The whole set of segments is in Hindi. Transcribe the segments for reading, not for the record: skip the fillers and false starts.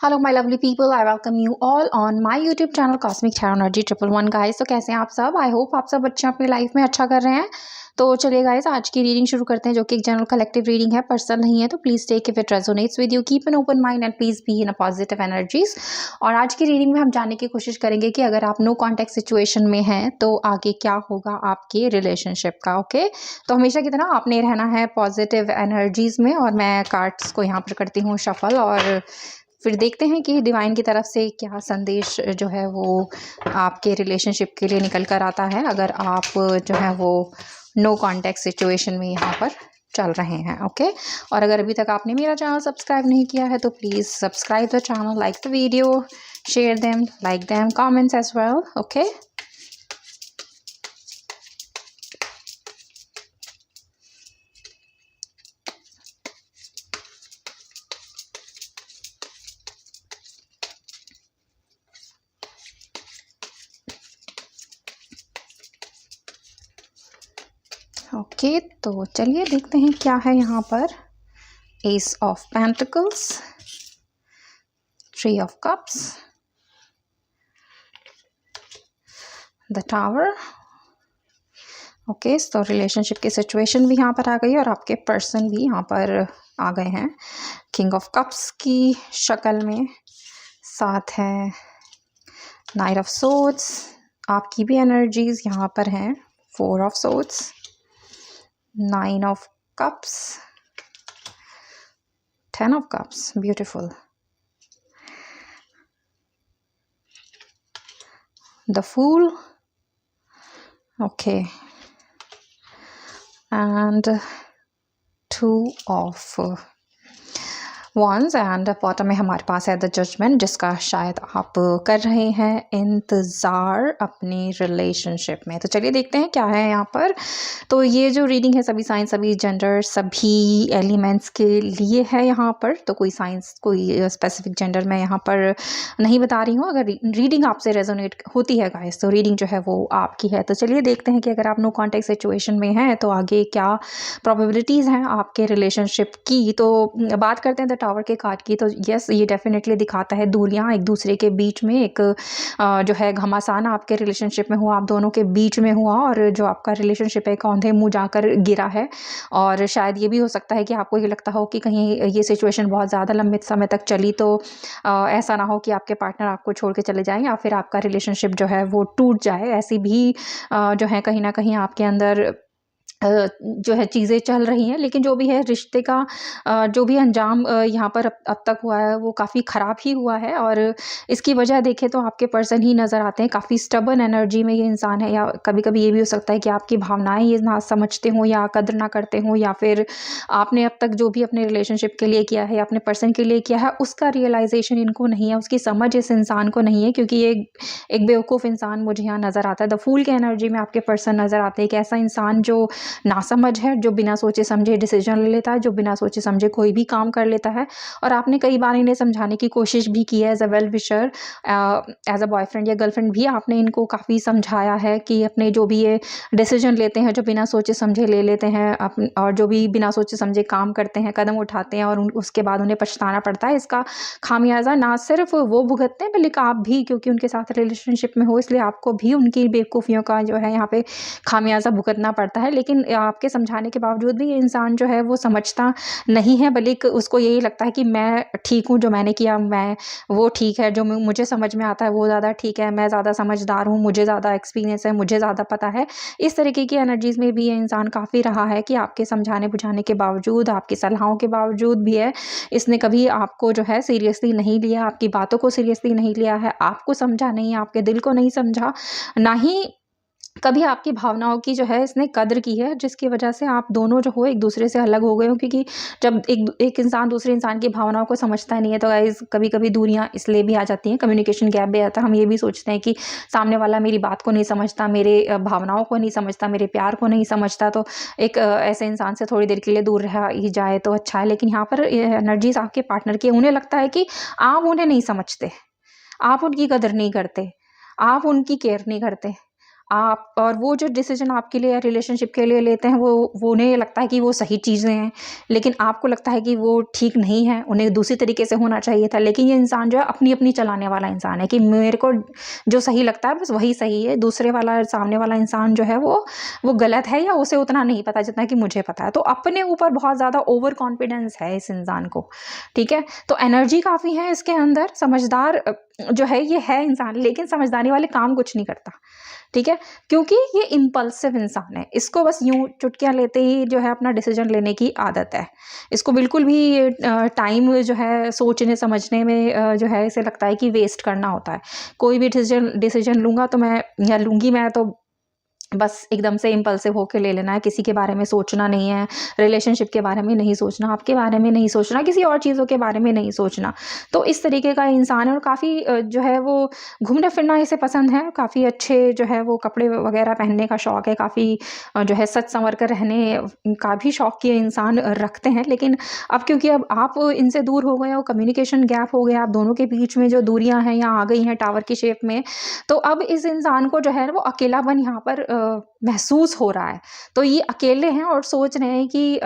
Hello my lovely people, I welcome you all on my YouTube channel cosmic tarot energy 111 guys. तो कैसे हैं आप सब? आई होप आप सब बच्चे अपनी लाइफ में अच्छा कर रहे हैं। तो चलिए गाइस, आज की रीडिंग शुरू करते हैं, जो कि एक जनरल कलेक्टिव रीडिंग है, पर्सनल नहीं है। तो please take if it resonates with you, keep an open mind and please be in a positive energies. और आज की रीडिंग में हम जानने की कोशिश करेंगे कि अगर आप नो कॉन्टेक्ट सिचुएशन में हैं तो आगे क्या होगा आपके रिलेशनशिप का। ओके, तो हमेशा की तरह आपने रहना है पॉजिटिव एनर्जीज में। और मैं कार्ड्स को यहाँ पर करती हूँ शफल, और फिर देखते हैं कि डिवाइन की तरफ से क्या संदेश जो है वो आपके रिलेशनशिप के लिए निकल कर आता है, अगर आप जो है वो नो कॉन्टेक्ट सिचुएशन में यहाँ पर चल रहे हैं। ओके, और अगर अभी तक आपने मेरा चैनल सब्सक्राइब नहीं किया है तो please subscribe the channel, like the video, share them, like them, comments as well. Okay, okay, तो चलिए देखते हैं क्या है यहाँ पर। Ace of pentacles, three of cups, the tower. Okay, तो रिलेशनशिप की सिचुएशन भी यहाँ पर आ गई और आपके पर्सन भी यहाँ पर आ गए हैं किंग ऑफ कप्स की शक्ल में। साथ है नाइट ऑफ सोर्ड्स, आपकी भी एनर्जीज यहाँ पर हैं। Four of swords, nine of cups, ten of cups, beautiful. The fool, okay, and two of wands, and bottom में हमारे पास है द जजमेंट, जिसका शायद आप कर रहे हैं इंतज़ार अपनी रिलेशनशिप में। तो चलिए देखते हैं क्या है यहाँ पर। तो ये जो रीडिंग है सभी साइंस, सभी जेंडर, सभी एलिमेंट्स के लिए है यहाँ पर। तो कोई साइंस, कोई स्पेसिफिक जेंडर मैं यहाँ पर नहीं बता रही हूँ। अगर रीडिंग आपसे रेजोनेट होती है गाइस, तो रीडिंग जो है वो आपकी है। तो चलिए देखते हैं कि अगर आप नो कॉन्टेक्ट सिचुएशन में हैं तो आगे क्या प्रोबेबिलिटीज़ हैं आपके रिलेशनशिप की। तो बात करते हैं द टावर के कार्ड की। तो यस, ये डेफिनेटली दिखाता है दूरियां एक दूसरे के बीच में, एक जो है घमासान आपके रिलेशनशिप में हुआ, आप दोनों के बीच में हुआ, और जो आपका रिलेशनशिप है औंधे मुंह जाकर गिरा है। और शायद ये भी हो सकता है कि आपको ये लगता हो कि कहीं ये सिचुएशन बहुत ज़्यादा लंबे समय तक चली तो ऐसा ना हो कि आपके पार्टनर आपको छोड़ के चले जाएं या फिर आपका रिलेशनशिप जो है वो टूट जाए। ऐसी भी जो है कहीं ना कहीं आपके अंदर जो है चीज़ें चल रही हैं। लेकिन जो भी है रिश्ते का जो भी अंजाम यहाँ पर अब तक हुआ है वो काफ़ी ख़राब ही हुआ है। और इसकी वजह देखें तो आपके पर्सन ही नज़र आते हैं। काफ़ी स्टबर्न एनर्जी में ये इंसान है, या कभी कभी ये भी हो सकता है कि आपकी भावनाएं ये ना समझते हों या कदर ना करते हों, या फिर आपने अब तक जो भी अपने रिलेशनशिप के लिए किया है या अपने पर्सन के लिए किया है उसका रियलाइजेशन इनको नहीं है, उसकी समझ इस इंसान को नहीं है, क्योंकि ये एक बेवकूफ़ इंसान मुझे यहाँ नज़र आता है। द फूल के एनर्जी में आपके पर्सन नज़र आते हैं। एक ऐसा इंसान जो नासमझ है, जो बिना सोचे समझे डिसीजन ले लेता है, जो बिना सोचे समझे कोई भी काम कर लेता है। और आपने कई बार इन्हें समझाने की कोशिश भी की है as a well wisher, as a boyfriend या गर्लफ्रेंड भी आपने इनको काफ़ी समझाया है कि अपने जो भी ये डिसीजन लेते हैं, जो बिना सोचे समझे ले लेते हैं, और जो भी बिना सोचे समझे काम करते हैं, कदम उठाते हैं, और उसके बाद उन्हें पछताना पड़ता है। इसका खामियाजा ना सिर्फ वो भुगतते हैं बल्कि आप भी, क्योंकि उनके साथ रिलेशनशिप में हो, इसलिए आपको भी उनकी बेवकूफ़ियों का जो है यहाँ पे खामियाजा भुगतना पड़ता है। लेकिन आपके समझाने के बावजूद भी ये इंसान जो है वो समझता नहीं है, बल्कि उसको यही लगता है कि मैं ठीक हूँ, जो मैंने किया मैं वो ठीक है, जो मुझे समझ में आता है वो ज़्यादा ठीक है, मैं ज़्यादा समझदार हूँ, मुझे ज़्यादा एक्सपीरियंस है, मुझे ज़्यादा पता है। इस तरीके की एनर्जीज़ में भी ये इंसान काफ़ी रहा है कि आपके समझाने बुझाने के बावजूद, आपकी सलाहों के बावजूद भी है, इसने कभी आपको जो है सीरियसली नहीं लिया, आपकी बातों को सीरियसली नहीं लिया है, आपको समझा नहीं, आपके दिल को नहीं समझा, ना ही कभी आपकी भावनाओं की जो है इसने कदर की है, जिसकी वजह से आप दोनों जो हो एक दूसरे से अलग हो गए हो। क्योंकि जब एक इंसान दूसरे इंसान की भावनाओं को समझता नहीं है तो गाइस कभी कभी दूरियां इसलिए भी आ जाती हैं, कम्युनिकेशन गैप भी आता है। हम ये भी सोचते हैं कि सामने वाला मेरी बात को नहीं समझता, मेरे भावनाओं को नहीं समझता, मेरे प्यार को नहीं समझता, तो एक ऐसे इंसान से थोड़ी देर के लिए दूर रह ही जाए तो अच्छा है। लेकिन यहाँ पर एनर्जीज आपके पार्टनर की, उन्हें लगता है कि आप उन्हें नहीं समझते, आप उनकी कदर नहीं करते, आप उनकी केयर नहीं करते, आप और वो जो डिसीजन आपके लिए रिलेशनशिप के लिए लेते हैं वो उन्हें लगता है कि वो सही चीज़ें हैं, लेकिन आपको लगता है कि वो ठीक नहीं है, उन्हें दूसरी तरीके से होना चाहिए था। लेकिन ये इंसान जो है अपनी-अपनी चलाने वाला इंसान है कि मेरे को जो सही लगता है बस वही सही है, दूसरे वाला सामने वाला इंसान जो है वो गलत है या उसे उतना नहीं पता जितना कि मुझे पता है। तो अपने ऊपर बहुत ज़्यादा ओवर कॉन्फिडेंस है इस इंसान को, ठीक है? तो एनर्जी काफ़ी है इसके अंदर, समझदार जो है ये है इंसान, लेकिन समझदारी वाले काम कुछ नहीं करता, ठीक है? क्योंकि ये इम्पल्सिव इंसान है, इसको बस यूँ चुटकियाँ लेते ही जो है अपना डिसीजन लेने की आदत है। इसको बिल्कुल भी टाइम जो है सोचने समझने में जो है इसे लगता है कि वेस्ट करना होता है। कोई भी डिसीजन डिसीजन लूँगा तो मैं या लूँगी मैं तो बस एकदम से इम्पल्सिव होके ले लेना है, किसी के बारे में सोचना नहीं है, रिलेशनशिप के बारे में नहीं सोचना, आपके बारे में नहीं सोचना, किसी और चीज़ों के बारे में नहीं सोचना। तो इस तरीके का इंसान है और काफ़ी जो है वो घूमना-फिरना इसे पसंद है, काफ़ी अच्छे जो है वो कपड़े वगैरह पहनने का शौक है, काफ़ी जो है सज-संवर कर रहने का भी शौक ये इंसान रखते हैं। लेकिन अब क्योंकि अब आप इनसे दूर हो गए हो, कम्युनिकेशन गैप हो गया, आप दोनों के बीच में जो दूरियाँ हैं या आ गई हैं टावर की शेप में, तो अब इस इंसान को जो है ना वो अकेलापन यहाँ पर महसूस हो रहा है। तो ये अकेले हैं और सोच रहे हैं कि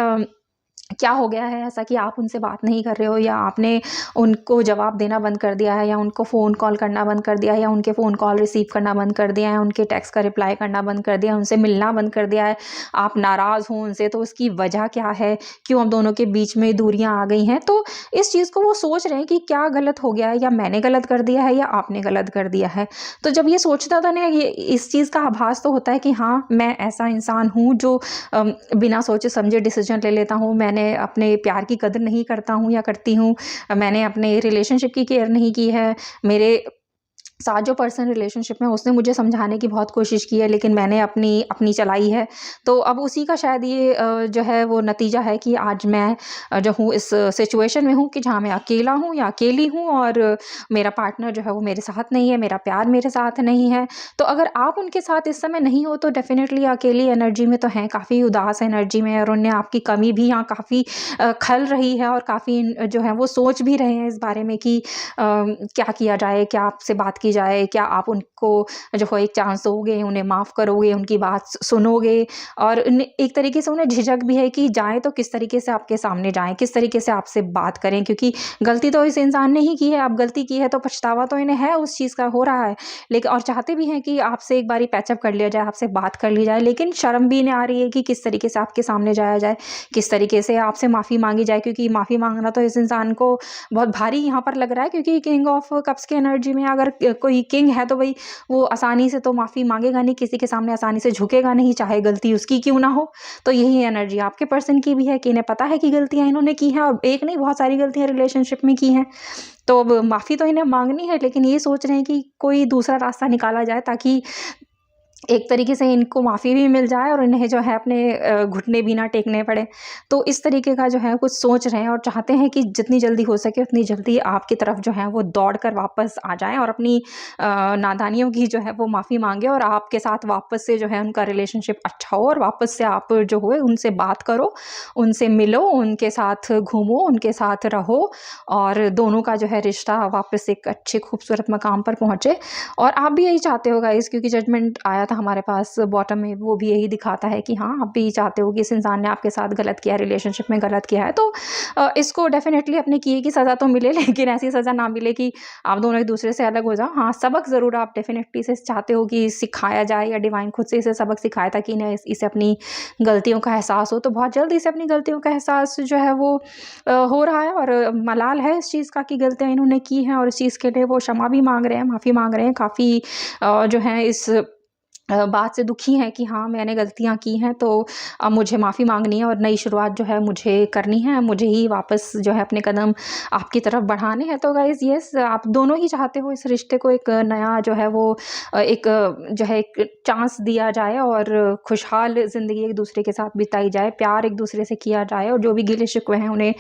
क्या हो गया है ऐसा कि आप उनसे बात नहीं कर रहे हो या आपने उनको जवाब देना बंद कर दिया है या उनको फ़ोन कॉल करना बंद कर दिया है या उनके फ़ोन कॉल रिसीव करना बंद कर दिया है, उनके टेक्स्ट का रिप्लाई करना बंद कर दिया है, उनसे मिलना बंद कर दिया है। आप नाराज़ हो उनसे तो उसकी वजह क्या है? क्यों अब दोनों के बीच में दूरियाँ आ गई हैं? तो इस चीज़ को वो सोच रहे हैं कि क्या गलत हो गया है या मैंने गलत कर दिया है या आपने गलत कर दिया है। तो जब ये सोचता था ना ये इस चीज़ का आभास तो होता है कि हाँ, मैं ऐसा इंसान हूँ जो बिना सोचे समझे डिसीजन ले लेता हूँ। मैंने अपने प्यार की कदर नहीं करता हूँ या करती हूँ। मैंने अपने रिलेशनशिप की केयर नहीं की है। मेरे साथ जो पर्सन रिलेशनशिप में उसने मुझे समझाने की बहुत कोशिश की है लेकिन मैंने अपनी अपनी चलाई है। तो अब उसी का शायद ये जो है वो नतीजा है कि आज मैं जो हूँ इस सिचुएशन में हूँ कि जहाँ मैं अकेला हूँ या अकेली हूँ और मेरा पार्टनर जो है वो मेरे साथ नहीं है, मेरा प्यार मेरे साथ नहीं है। तो अगर आप उनके साथ इस समय नहीं हो तो डेफ़िनेटली अकेली एनर्जी में तो हैं, काफ़ी उदास एनर्जी में और उन्हें आपकी कमी भी यहाँ काफ़ी खल रही है और काफ़ी जो है वो सोच भी रहे हैं इस बारे में कि क्या किया जाए, क्या आपसे बात की जाए, क्या आप उनको जो है एक चांस दोगे, उन्हें माफ़ करोगे, उनकी बात सुनोगे और एक तरीके से उन्हें झिझक भी है कि जाएँ तो किस तरीके से आपके सामने जाएँ, किस तरीके से आपसे बात करें क्योंकि गलती तो इस इंसान ने ही की है, अब गलती की है तो पछतावा तो इन्हें है उस चीज़ का हो रहा है। लेकिन और चाहते भी हैं कि आपसे एक बारी पैचअप कर लिया जाए, आपसे बात कर ली जाए, लेकिन शर्म भी इन्हें आ रही है कि किस तरीके से आपके सामने जाया जाए, किस तरीके से आपसे माफ़ी माँगी जाए क्योंकि माफ़ी माँगना तो इस इंसान को बहुत भारी यहाँ पर लग रहा है क्योंकि किंग ऑफ कप्स की एनर्जी में अगर कोई किंग है तो भाई वो आसानी से तो माफ़ी मांगेगा नहीं, किसी के सामने आसानी से झुकेगा नहीं, चाहे गलती उसकी क्यों ना हो। तो यही एनर्जी आपके पर्सन की भी है कि इन्हें पता है कि गलतियाँ इन्होंने की हैं और एक नहीं बहुत सारी गलतियाँ रिलेशनशिप में की हैं। तो अब माफ़ी तो इन्हें मांगनी है लेकिन ये सोच रहे हैं कि कोई दूसरा रास्ता निकाला जाए ताकि एक तरीके से इनको माफ़ी भी मिल जाए और इन्हें जो है अपने घुटने भी ना टेकने पड़े। तो इस तरीके का जो है कुछ सोच रहे हैं और चाहते हैं कि जितनी जल्दी हो सके उतनी जल्दी आपकी तरफ जो है वो दौड़ कर वापस आ जाएँ और अपनी नादानियों की जो है वो माफ़ी माँगे और आपके साथ वापस से जो है उनका रिलेशनशिप अच्छा हो और वापस से आप जो हो उनसे बात करो, उनसे मिलो, उनके साथ घूमो, उनके साथ रहो और दोनों का जो है रिश्ता वापस एक अच्छे खूबसूरत मकाम पर पहुँचे। और आप भी यही चाहते हो गाइस क्योंकि जजमेंट आया था हमारे पास बॉटम में, वो भी यही दिखाता है कि हाँ, आप भी चाहते हो कि इस इंसान ने आपके साथ गलत किया है, रिलेशनशिप में गलत किया है। तो इसको डेफ़िनेटली अपने किए की सज़ा तो मिले लेकिन ऐसी सज़ा ना मिले कि आप दोनों एक-दूसरे से अलग हो जाओ। हाँ, सबक ज़रूर आप डेफ़िनेटली इसे चाहते हो कि सिखाया जाए या डिवाइन खुद से इसे सबक सिखाए ताकि इन्हें इसे अपनी गलतियों का एहसास हो। तो बहुत जल्द इसे अपनी गलतियों का एहसास जो है वो हो रहा है और मलाल है इस चीज़ का कि गलतियाँ इन्होंने की हैं और इस चीज़ के लिए वो क्षमा भी माँग रहे हैं, माफ़ी माँग रहे हैं। काफ़ी जो है इस बात से दुखी हैं कि हाँ, मैंने गलतियाँ की हैं तो अब मुझे माफ़ी माँगनी है और नई शुरुआत जो है मुझे करनी है। मुझे ही वापस जो है अपने कदम आपकी तरफ बढ़ाने हैं। तो गाइज़ येस, आप दोनों ही चाहते हो इस रिश्ते को एक नया जो है वो एक जो है एक चांस दिया जाए और खुशहाल ज़िंदगी एक-दूसरे के साथ बिताई जाए, प्यार एक-दूसरे से किया जाए और जो भी गिले-शिकवे हैं उन्हें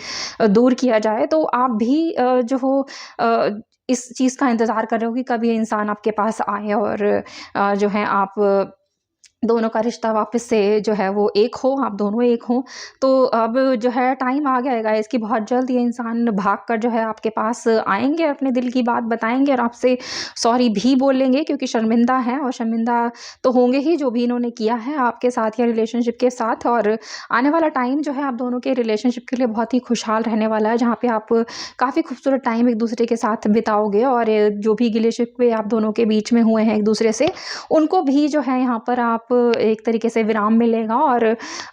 दूर किया जाए। तो आप भी जो हो अ, इस चीज़ का इंतज़ार कर रहे हो कि कब ये इंसान आपके पास आए और जो है आप दोनों का रिश्ता वापस से जो है वो एक हो, आप दोनों एक हों। तो अब जो है टाइम आ गया है गाइस कि बहुत जल्द ये इंसान भाग कर जो है आपके पास आएँगे, अपने दिल की बात बताएँगे और आपसे सॉरी भी बोलेंगे, क्योंकि शर्मिंदा हैं और शर्मिंदा तो होंगे ही जो भी इन्होंने किया है आपके साथ या रिलेशनशिप के साथ। और आने वाला टाइम जो है आप दोनों के रिलेशनशिप के लिए बहुत ही खुशहाल रहने वाला है, जहाँ पे आप काफ़ी खूबसूरत टाइम एक दूसरे के साथ बिताओगे और जो भी गिले-शिकवे आप दोनों के बीच में हुए हैं एक दूसरे से, उनको भी जो है यहाँ पर आप एक तरीके से विराम मिलेगा और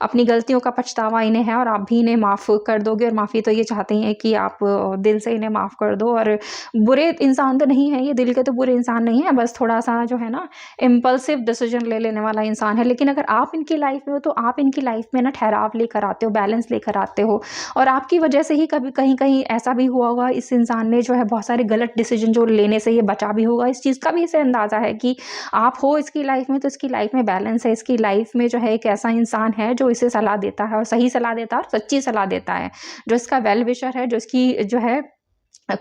अपनी गलतियों का पछतावा इन्हें है और आप भी इन्हें माफ़ कर दोगे। और माफ़ी तो ये चाहते हैं कि आप दिल से इन्हें माफ़ कर दो। और बुरे इंसान तो नहीं है ये, दिल के तो बुरे इंसान नहीं है, बस थोड़ा-सा जो है ना इम्पल्सिव डिसीज़न ले लेने वाला इंसान है। लेकिन अगर आप इनकी लाइफ़ में हो तो आप इनकी लाइफ़ में ना ठहराव लेकर आते हो, बैलेंस लेकर आते हो। और आपकी वजह से ही कभी कहीं-कहीं ऐसा भी हुआ होगा, इस इंसान ने जो है बहुत सारे गलत डिसीज़न जो लेने से ये बचा भी होगा। इस चीज़ का भी इसे अंदाज़ा है कि आप हो इसकी लाइफ़ में तो इसकी लाइफ़ में बैलेंस है, इसकी लाइफ़ में जो है एक ऐसा इंसान है जो इसे सलाह देता है और सही सलाह देता है और सच्ची सलाह देता है। जो इसका वेल विशर है, जो इसकी जो है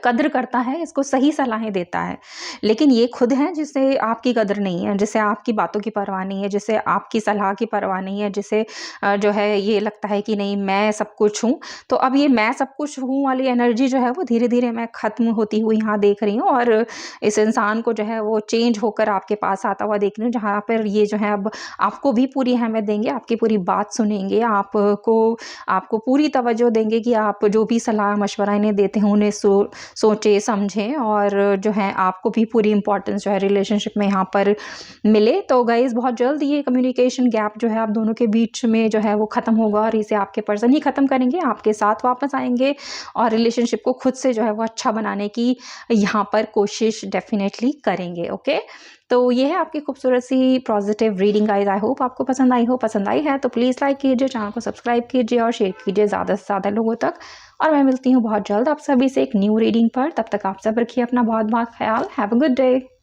कद्र करता है, इसको सही सलाहें देता है। लेकिन ये खुद है जिसे आपकी कद्र नहीं है, जिसे आपकी बातों की परवाह नहीं है, जिसे आपकी सलाह की परवाह नहीं है, जिसे जो है ये लगता है कि नहीं मैं सब कुछ हूँ। तो अब ये मैं सब कुछ हूँ वाली एनर्जी जो है वो धीरे-धीरे मैं ख़त्म होती हुई यहाँ देख रही हूँ और इस इंसान को जो है वो चेंज होकर आपके पास आता हुआ देख रही हूँ, जहाँ पर ये जो है अब आपको भी पूरी अहमियत देंगे, आपकी पूरी बात सुनेंगे, आपको पूरी तवज्जो देंगे कि आप जो भी सलाह-मशवरा इन्हें देते हैं उन्हें सोचें, समझें और जो है आपको भी पूरी इम्पोर्टेंस जो है रिलेशनशिप में यहाँ पर मिले। तो गाइज़ बहुत जल्द ये कम्युनिकेशन गैप जो है आप दोनों के बीच में जो है वो ख़त्म होगा और इसे आपके पर्सन ही ख़त्म करेंगे, आपके साथ वापस आएँगे और रिलेशनशिप को खुद से जो है वो अच्छा बनाने की यहाँ पर कोशिश डेफ़िनेटली करेंगे। ओके? तो ये है आपकी खूबसूरत सी positive reading guys. I hope आपको पसंद आई हो। पसंद आई है तो प्लीज़ लाइक कीजिए, चैनल को सब्सक्राइब कीजिए और शेयर कीजिए ज़्यादा से ज़्यादा लोगों तक। और मैं मिलती हूँ बहुत जल्द आप सभी से एक न्यू रीडिंग पर। तब तक आप सब रखिए अपना बहुत बहुत ख्याल। Have a good day.